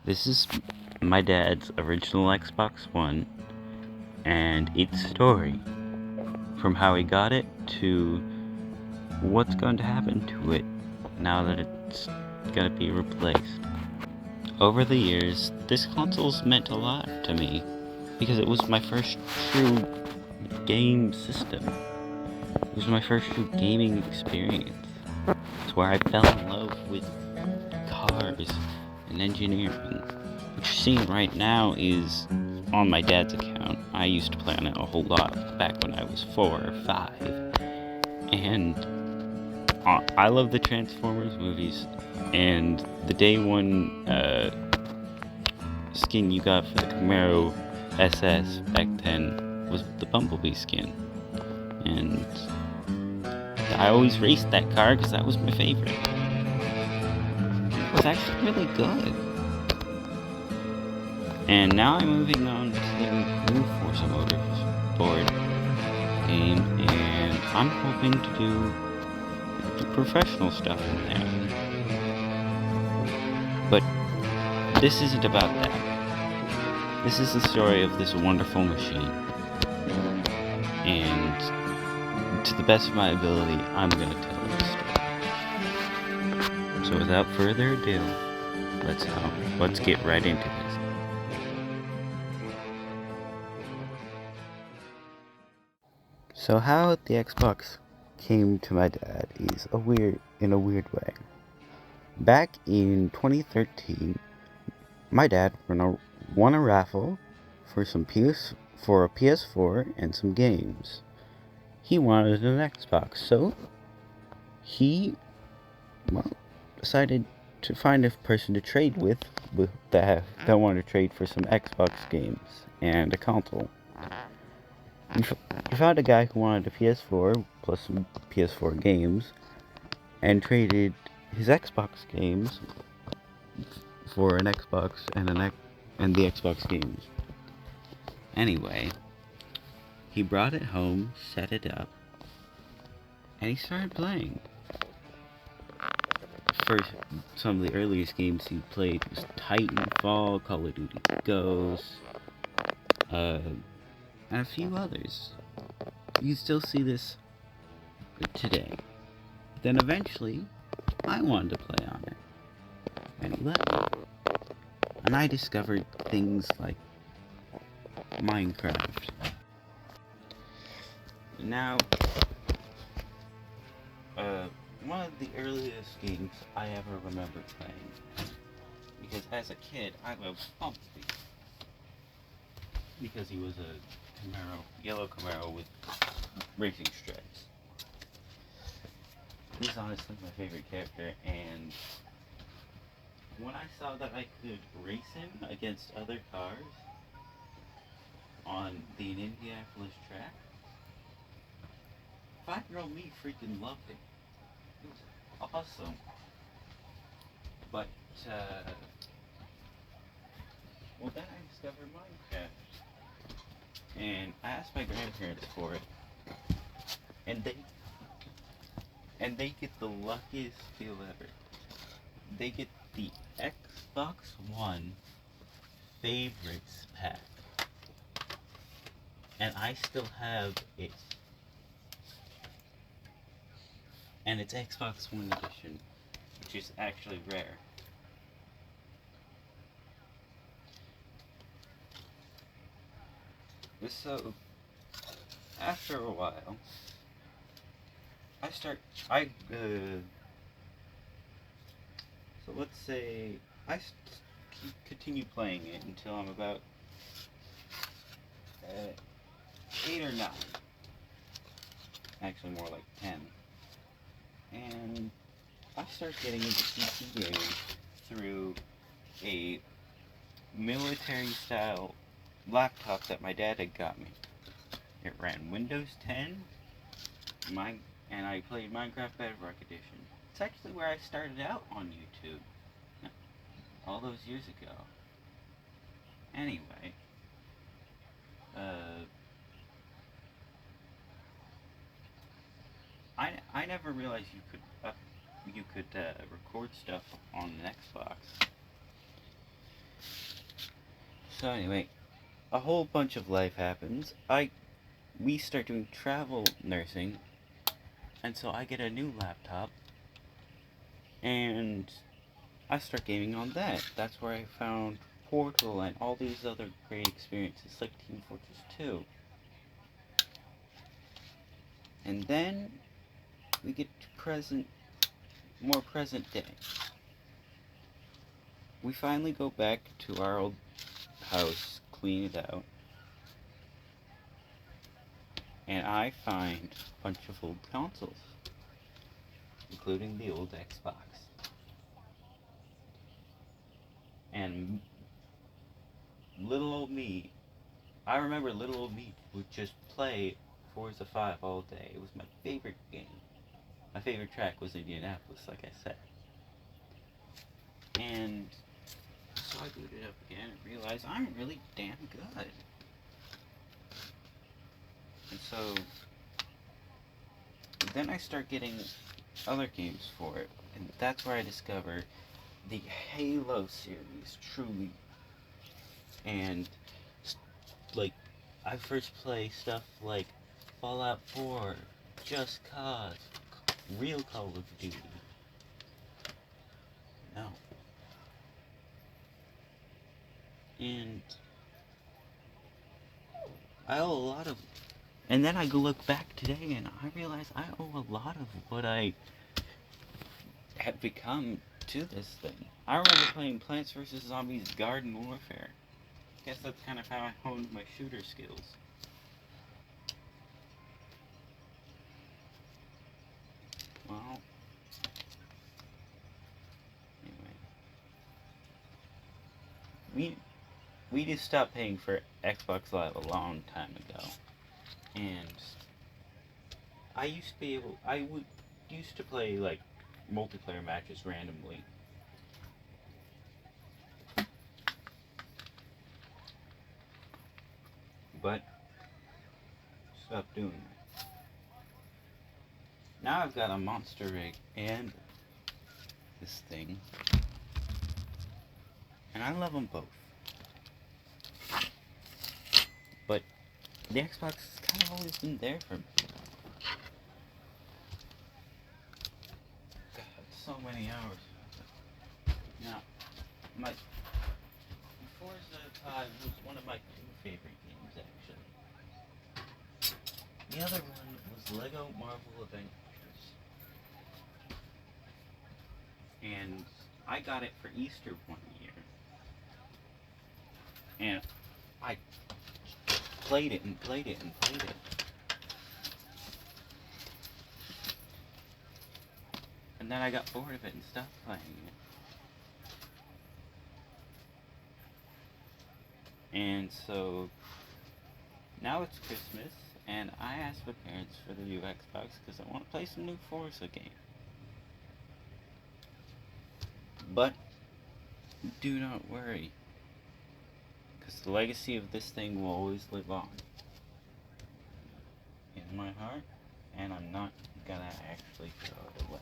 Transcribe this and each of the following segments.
This is my dad's original Xbox One and its story, from how he got it to what's going to happen to it now that it's gonna be replaced. Over the years, this console's meant a lot to me because it was my first true game system. It was my first true gaming experience. It's where I fell in love with cars and engineering. What you're seeing right now is on my dad's account. I used to play on it a whole lot back when I was 4 or 5. And I love the Transformers movies. And the day one skin you got for the Camaro SS back then was the Bumblebee skin. And I always raced that car because that was my favorite. It was actually really good. And now I'm moving on to the new Forza Motorsport game, and I'm hoping to do the professional stuff in there. But this isn't about that. This is the story of this wonderful machine. And to the best of my ability, I'm gonna tell this story. So without further ado, let's get right into this. So how the Xbox came to my dad is in a weird way. Back in 2013, my dad won a raffle for a PS4 and some games. He wanted an Xbox, so he decided to find a person to trade with that wanted to trade for some Xbox games and a console. He found a guy who wanted a PS4 plus some PS4 games and traded his Xbox games for an Xbox and the Xbox games. Anyway, he brought it home, set it up, and he started playing. First, some of the earliest games he played was Titanfall, Call of Duty Ghosts, and a few others. You still see this today. Then eventually, I wanted to play on it, and he let me. And I discovered things like Minecraft. Now, one of the earliest games I ever remember playing, because as a kid, I loved Bumblebee, because he was a yellow Camaro with racing stripes. He's honestly my favorite character, and when I saw that I could race him against other cars on the Indianapolis track, 5-year-old me freaking loved it. It was awesome. But, well, then I discovered Minecraft. And I asked my grandparents for it. And they get the luckiest deal ever. They get the Xbox One Favorites pack. And I still have it. And it's Xbox One edition, which is actually rare. So, after a while, so let's say I continue playing it until I'm about 8 or 9. Actually, more like 10. And I start getting into PC gaming through a military-style laptop that my dad had got me. It ran Windows 10, and I played Minecraft Bedrock Edition. It's actually where I started out on YouTube, all those years ago. Anyway, I never realized you could record stuff on an Xbox. So anyway, a whole bunch of life happens. We start doing travel nursing, and so I get a new laptop, and I start gaming on that. That's where I found Portal and all these other great experiences like Team Fortress 2. And then we get to more present day. We finally go back to our old house, clean it out, and I find a bunch of old consoles, including the old Xbox. And little old me, I remember little old me would just play Forza 5 all day. It was my favorite game. My favorite track was Indianapolis, like I said. And so I booted up again and realized I'm really damn good. And so then I start getting other games for it. And that's where I discover the Halo series, truly. And, like, I first play stuff like Fallout 4, Just Cause, real Call of Duty. No. And I owe a lot of... And then I look back today and I realize I owe a lot of what I have become to this thing. I remember playing Plants vs. Zombies Garden Warfare. Guess that's kind of how I honed my shooter skills. Well, anyway. We just stopped paying for Xbox Live a long time ago. And I used to play, like, multiplayer matches randomly. But stopped doing that. Now I've got a monster rig and this thing. And I love them both. But the Xbox has kind of always been there for me. God, so many hours. Now, my Forza 5 was one of my two favorite games, actually. The other one was Lego Marvel Avengers. And I got it for Easter one year. And I played it and played it and played it. And then I got bored of it and stopped playing it. And so now it's Christmas, and I asked my parents for the new Xbox because I want to play some new Forza game. But do not worry, because the legacy of this thing will always live on in my heart, and I'm not gonna actually throw it away.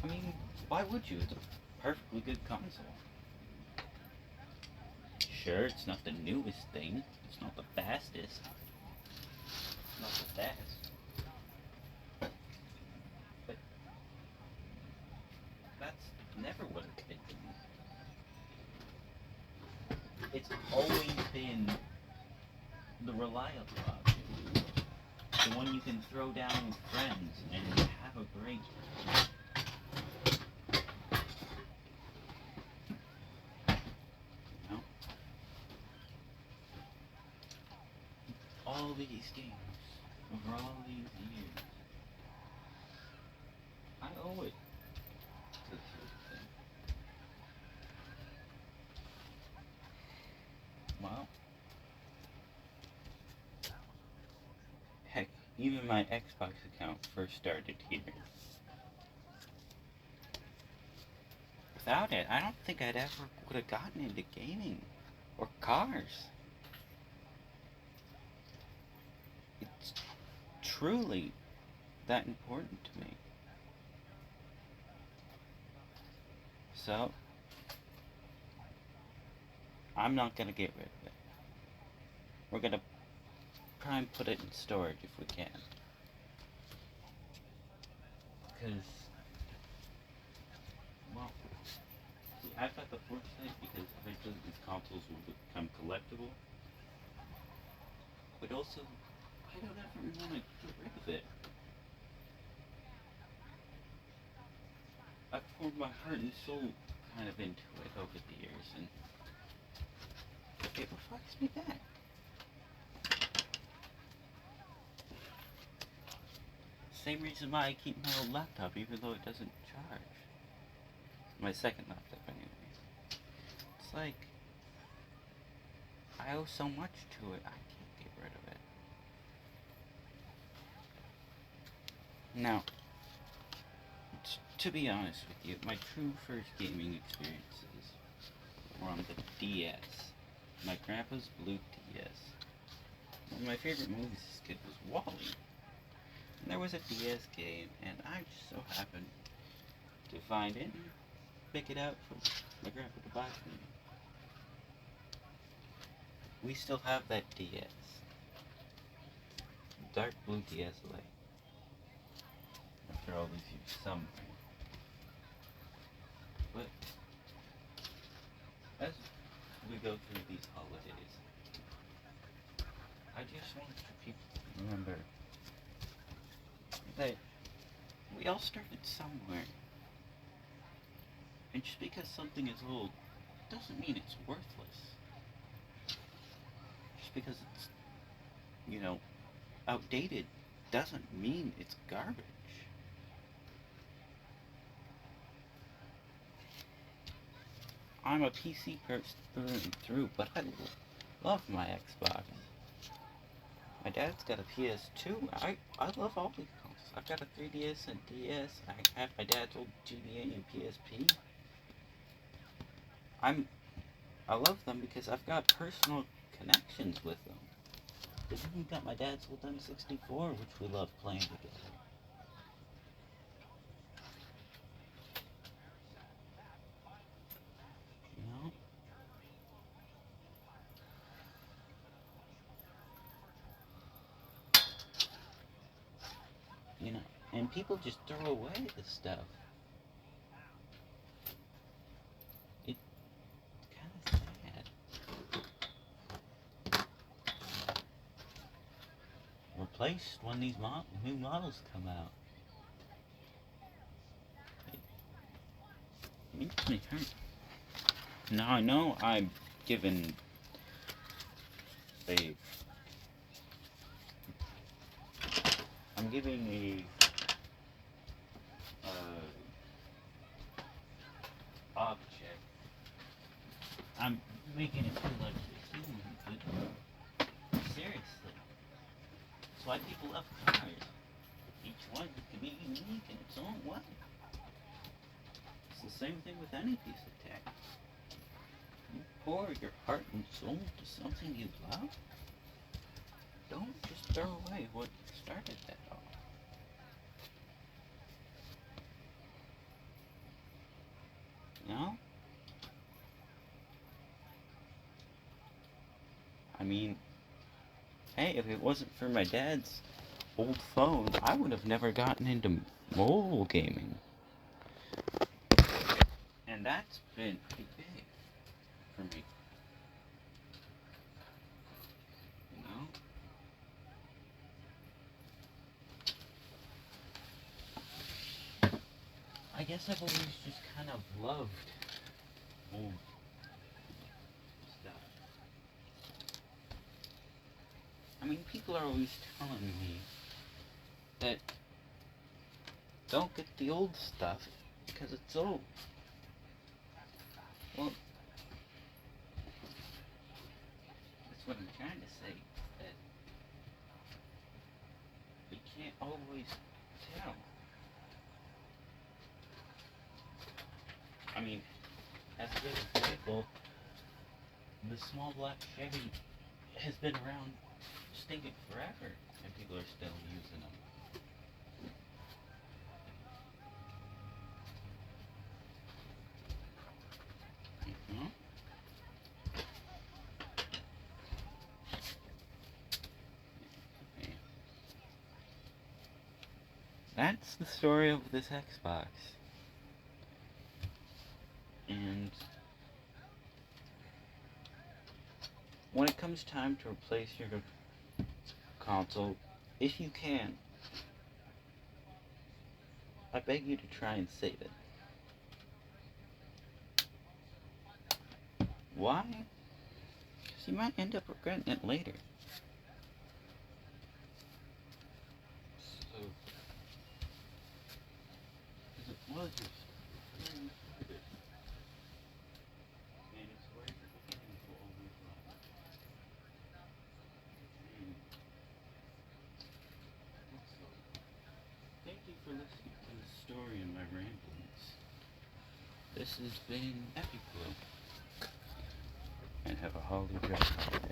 I mean, why would you? It's a perfectly good console. Sure, it's not the newest thing. It's not the fastest. It's not the best. But that's never what it's been. It's always been the reliable option. The one you can throw down with friends and have a great time. All these games, over all these years, I owe it to this thing. Well, heck, even my Xbox account first started here. Without it, I don't think I'd ever would have gotten into gaming or cars. It's truly that important to me. So, I'm not gonna get rid of it. We're gonna try and put it in storage if we can. Because, well, see, I've got the foresight because eventually these consoles will become collectible. But also, I don't ever want to get rid of it. I've poured my heart and soul kind of into it over the years, and it reflects me back. Same reason why I keep my old laptop, even though it doesn't charge. My second laptop, anyway. It's like, I owe so much to it, I can't get rid of it. Now, to be honest with you, my true first gaming experiences were on the DS. My grandpa's blue DS. One of my favorite movies as a kid was WALL-E. And there was a DS game, and I just so happened to find it and pick it out for my grandpa to buy for me. We still have that DS. Dark blue DS Lite. After all these years, somewhere. But as we go through these holidays, I just want people to remember that we all started somewhere. And just because something is old doesn't mean it's worthless. Just because it's, outdated doesn't mean it's garbage. I'm a PC person through and through, but I love my Xbox. My dad's got a PS2. I love all these consoles. I've got a 3DS and DS. I have my dad's old GBA and PSP. I love them because I've got personal connections with them. I've even got my dad's old N64, which we love playing together. And people just throw away this stuff. It's kind of sad. Replaced when these new models come out. It makes me hurt. Now I know I'm given I'm giving a object. I'm making it feel like a human, but seriously. That's why people love cars. Each one can be unique in its own way. It's the same thing with any piece of tech. You pour your heart and soul to something you love, don't just throw away what started that all. No? I mean, hey, if it wasn't for my dad's old phone, I would have never gotten into mobile gaming. And that's been pretty big for me. I guess I've always just kind of loved old stuff. I mean, people are always telling me that don't get the old stuff because it's old. Well, that's what I'm trying to say, that you can't always tell. I mean, as a good example, the small black Chevy has been around stinking forever, and people are still using them. that's the story of this Xbox. And when it comes time to replace your console, if you can, I beg you to try and save it. Why? Because you might end up regretting it later. So, it was your and it's where the beginnings will always lie. So, thank you for listening to the story and my ramblings. This has been Epiclo, and have a holly job.